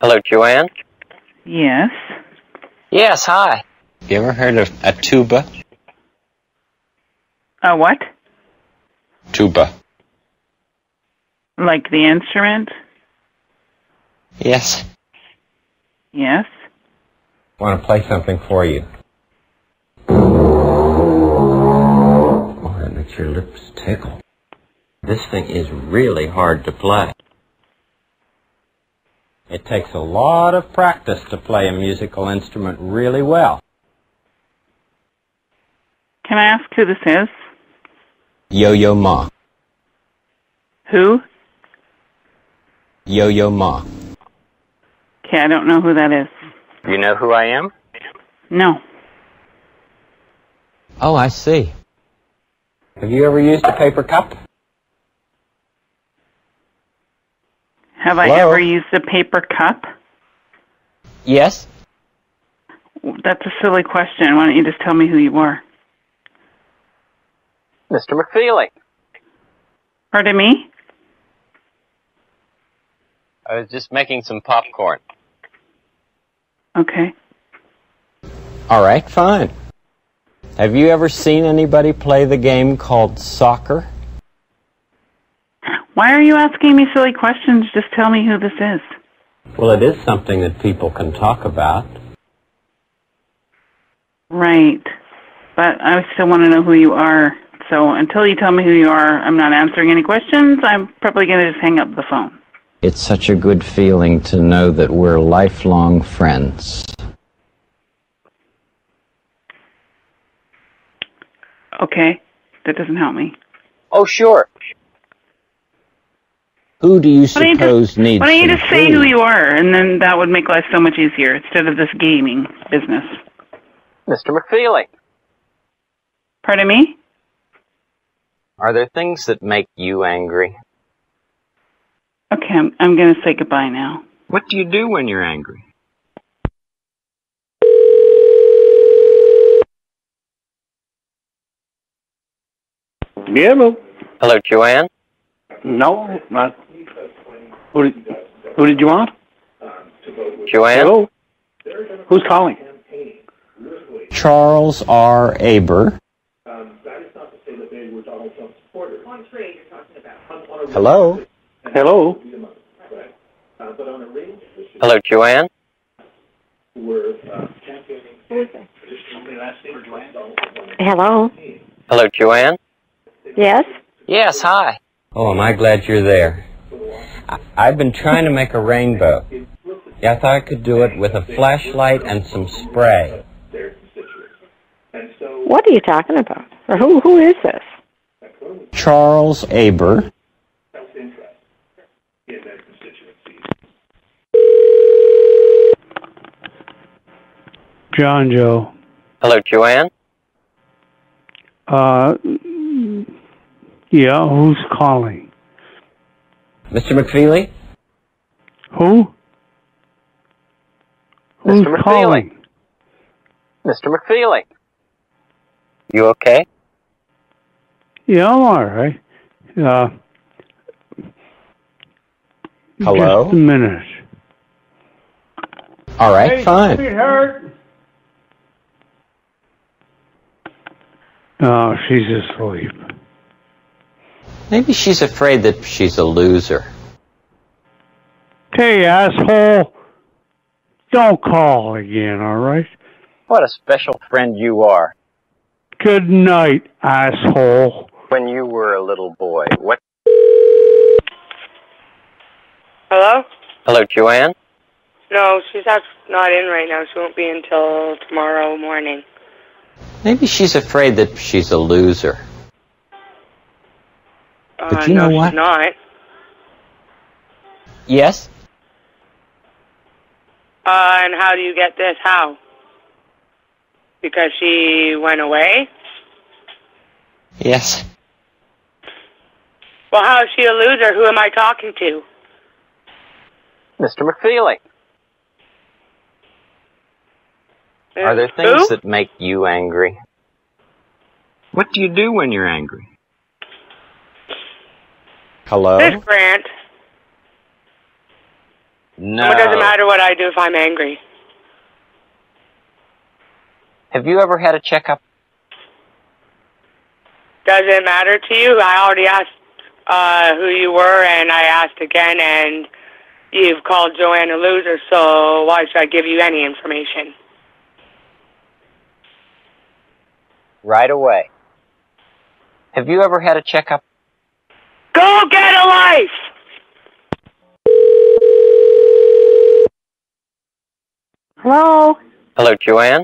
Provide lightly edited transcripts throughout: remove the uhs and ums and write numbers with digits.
Hello, Joanne? Yes. Yes, hi. You ever heard of a tuba? A what? Tuba. Like the instrument? Yes. Yes. I want to play something for you. Oh, that makes your lips tickle. This thing is really hard to play. It takes a lot of practice to play a musical instrument really well. Can I ask who this is? Yo-Yo Ma. Who? Yo-Yo Ma. Okay, I don't know who that is. You know who I am? No. Oh, I see. Have you ever used a paper cup? Have I Hello? ever used a paper cup? Yes. That's a silly question. Why don't you just tell me who you are? Mr. McFeely. Pardon me? I was just making some popcorn. Okay. All right, fine. Have you ever seen anybody play the game called soccer? Why are you asking me silly questions? Just tell me who this is. Well, it is something that people can talk about. Right. But I still want to know who you are. So until you tell me who you are, I'm not answering any questions. I'm probably going to just hang up the phone. It's such a good feeling to know that we're lifelong friends. Okay. That doesn't help me. Oh, sure. Who do you suppose needs Why don't you some just say food? who you are, and then that would make life so much easier instead of this gaming business. Mr. McFeely. Pardon me? Are there things that make you angry? Okay, I'm going to say goodbye now. What do you do when you're angry? Hello. Hello, Joanne? No, not. Who did you want? Joanne? Hello. Who's calling? Charles R. Aber. Hello? Hello. Hello, Joanne? Hello. Hello, Joanne? Yes. Yes, hi. Oh, am I glad you're there. I've been trying to make a rainbow. Yeah, I thought I could do it with a flashlight and some spray. What are you talking about? Or who is this? Charles Aber. John Joe. Hello, Joanne? Yeah, who's calling? Mr. McFeely? Who? Who's Mr. McFeely. calling? Mr. McFeely. You okay? Yeah, I'm all right. Hello? Just a minute. All right, Hey, fine. sweetheart. Oh, she's asleep. Maybe she's afraid that she's a loser. Hey, asshole. Don't call again, all right? What a special friend you are. Good night, asshole. When you were a little boy, what... Hello? Hello, Joanne? No, she's not in right now. She won't be until tomorrow morning. Maybe she's afraid that she's a loser. But you know no, what? she's not. Yes? And how do you get this? How? Because she went away? Yes. Well, how is she a loser? Who am I talking to? Mr. McFeely. Are there things Who? that make you angry? What do you do when you're angry? Hello? This Grant. No. What does it matter what I do if I'm angry? Have you ever had a checkup? Does it matter to you? I already asked who you were, and I asked again, and you've called Joanne a loser, so why should I give you any information? Right away. Have you ever had a checkup? Go get a life! Hello? Hello, Joanne?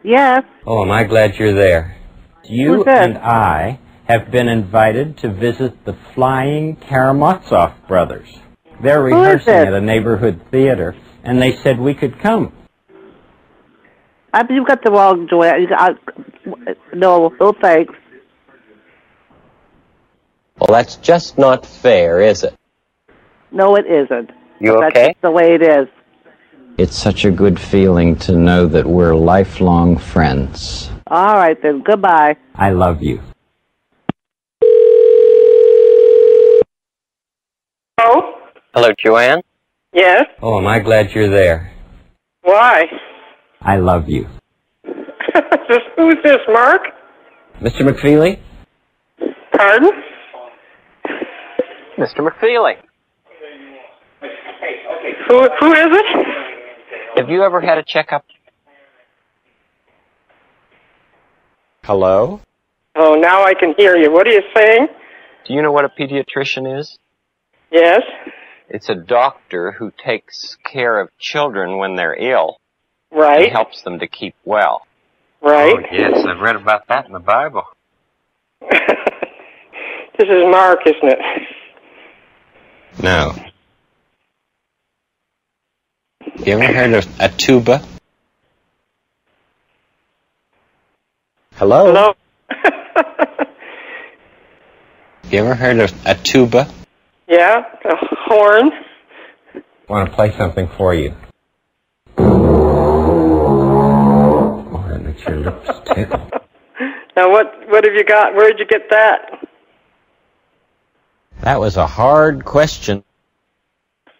Yes. Oh, am I glad you're there. You Who's this? and I have been invited to visit the Flying Karamazov brothers. They're Who is rehearsing this? at a neighborhood theater, and they said we could come. You've got the wrong Joanne. No thanks. Well, that's just not fair, is it? No, it isn't. You But okay? That's just the way it is. It's such a good feeling to know that we're lifelong friends. All right, then. Goodbye. I love you. Oh? Hello, Joanne? Yes? Oh, am I glad you're there. Why? I love you. Who's this, Mark? Mr. McFeely? Pardon? Mr. McFeely. Who is it? Have you ever had a checkup? Hello? Oh, now I can hear you. What are you saying? Do you know what a pediatrician is? Yes? It's a doctor who takes care of children when they're ill Right. and helps them to keep well. Right. Oh, yes, I've read about that in the Bible. This is Mark, isn't it? No. You ever heard of a tuba? Hello? Hello? You ever heard of a tuba? Yeah? A horn? I want to play something for you. Oh, that makes your lips tickle. Now what have you got? Where did you get that? That was a hard question.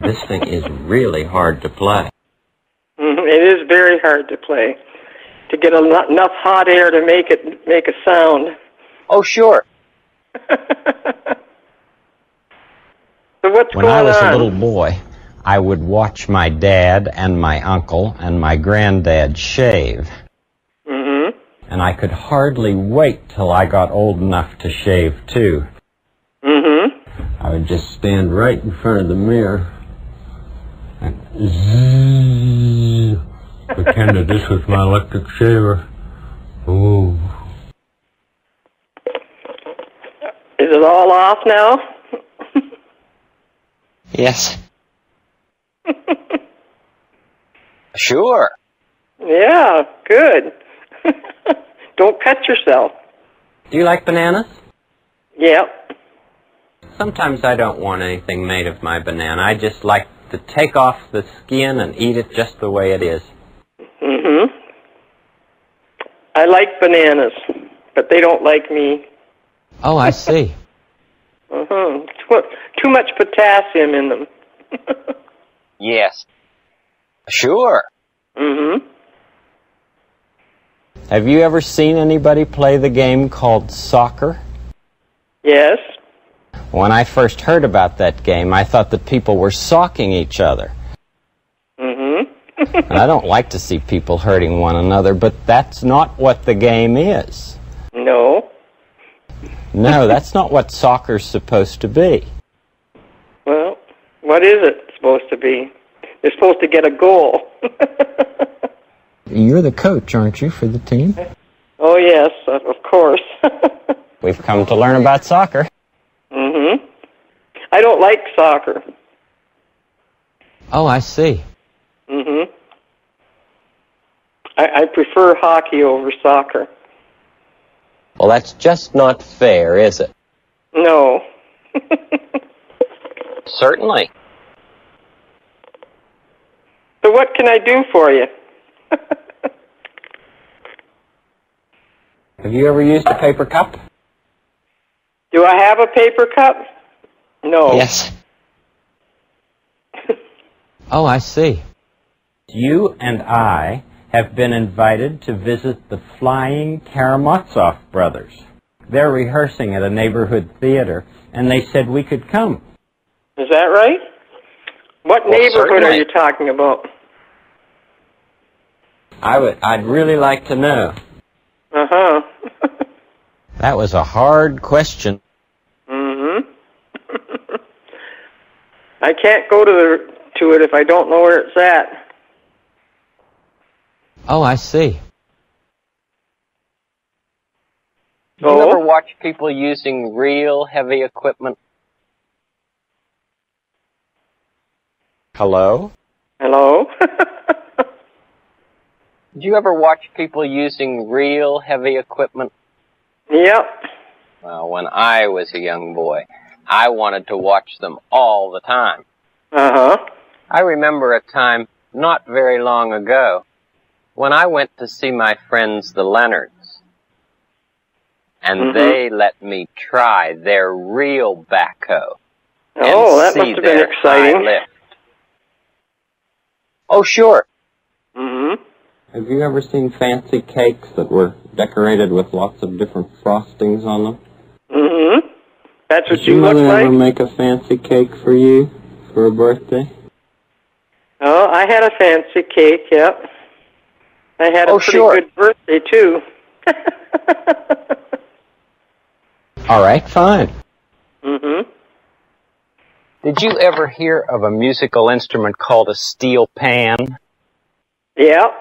This thing is really hard to play. It is very hard to play. To get enough hot air to make a sound. Oh, sure. So what's When going I was on? a little boy, I would watch my dad and my uncle and my granddad shave. Mm-hmm. And I could hardly wait till I got old enough to shave too. Mm-hmm. I would just stand right in front of the mirror and pretend that this was my electric shaver. Ooh. Is it all off now? Yes. Sure. Yeah, good. Don't cut yourself. Do you like bananas? Yep. Sometimes I don't want anything made of my banana. I just like to take off the skin and eat it just the way it is. Mm-hmm. I like bananas, but they don't like me. Oh, I see. Uh-huh. Too much potassium in them. Yes. Sure. Mm-hmm. Have you ever seen anybody play the game called soccer? Yes. When I first heard about that game, I thought that people were socking each other. Mm-hmm. And I don't like to see people hurting one another, but that's not what the game is. No. No, that's not what soccer's supposed to be. Well, what is it supposed to be? They're supposed to get a goal. You're the coach, aren't you, for the team? Oh, yes, of course. We've come to learn about soccer. Mm-hmm. I don't like soccer. Oh, I see. Mm-hmm. I prefer hockey over soccer. Well, that's just not fair, is it? No. Certainly. So what can I do for you? Have you ever used a paper cup? Do I have a paper cup? No. Yes. Oh, I see. You and I have been invited to visit the Flying Karamazov Brothers. They're rehearsing at a neighborhood theater, and they said we could come. Is that right? What neighborhood are you talking about? I'd really like to know. Uh-huh. That was a hard question. Mm-hmm. I can't go to it if I don't know where it's at. Oh, I see. Do you ever watch people using real heavy equipment? Hello? Hello? Did you ever watch people using real heavy equipment? Yep. Well, when I was a young boy, I wanted to watch them all the time. Uh-huh. I remember a time not very long ago when I went to see my friends the Leonards, and they let me try their real backhoe. Oh, that must have been exciting. Lift. Oh, sure. Mm-hmm. Have you ever seen fancy cakes that were decorated with lots of different frostings on them? Mm-hmm. That's what Did you look your mother like? ever make a fancy cake for you for a birthday? Oh, I had a fancy cake, yep. I had a pretty good birthday, too. All right, fine. Mm-hmm. Did you ever hear of a musical instrument called a steel pan? Yeah.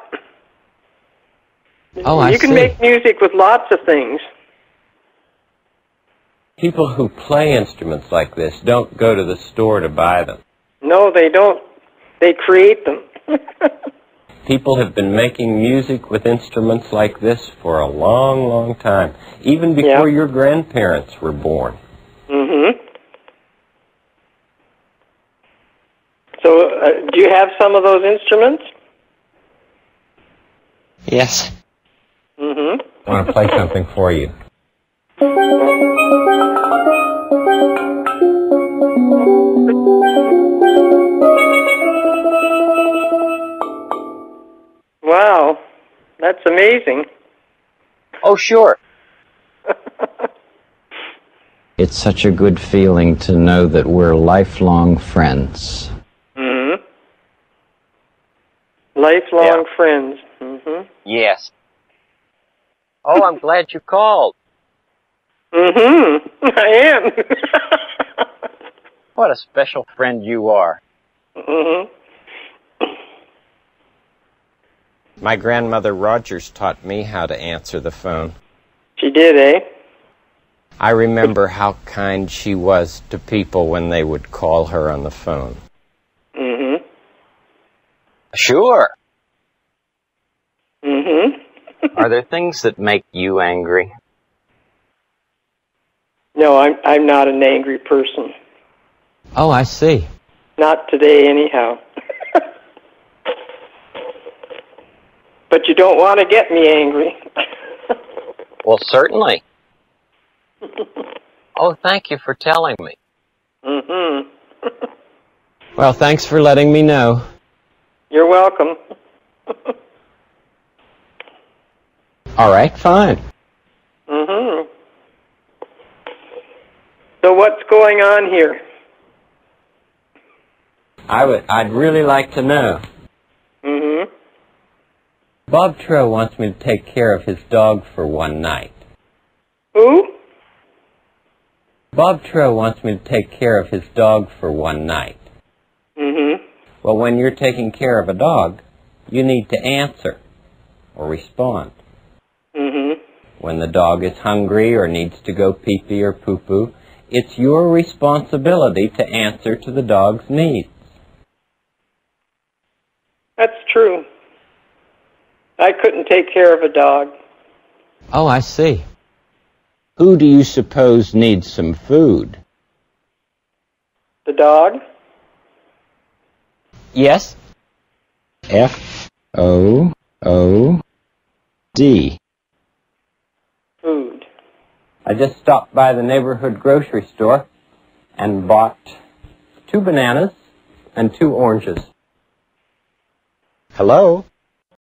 Oh, I see. You can make music with lots of things. People who play instruments like this don't go to the store to buy them. No, they don't. They create them. People have been making music with instruments like this for a long, long time, even before your grandparents were born. Mm-hmm. So, do you have some of those instruments? Yes. Mm-hmm. I want to play something for you. Wow, that's amazing. Oh, sure. It's such a good feeling to know that we're lifelong friends. Mm-hmm. Lifelong friends. Mm-hmm. Yes. Oh, I'm glad you called. Mm-hmm. I am. What a special friend you are. Mm-hmm. My grandmother Rogers taught me how to answer the phone. She did, eh? I remember how kind she was to people when they would call her on the phone. Mm-hmm. Sure. Mm-hmm. Are there things that make you angry? No, I'm not an angry person. Oh, I see. Not today, anyhow. But you don't want to get me angry. Well, certainly. Oh, thank you for telling me. Mm-hmm. Well, thanks for letting me know. You're welcome. All right, fine. Mm-hmm. So what's going on here? I'd really like to know. Mm-hmm. Bob Trow wants me to take care of his dog for one night. Who? Bob Trow wants me to take care of his dog for one night. Mm-hmm. Well, when you're taking care of a dog, you need to answer or respond. Mm-hmm. When the dog is hungry or needs to go pee-pee or poo-poo, it's your responsibility to answer to the dog's needs. That's true. I couldn't take care of a dog. Oh, I see. Who do you suppose needs some food? The dog? Yes. F-O-O-D. Food. I just stopped by the neighborhood grocery store and bought 2 bananas and 2 oranges. Hello?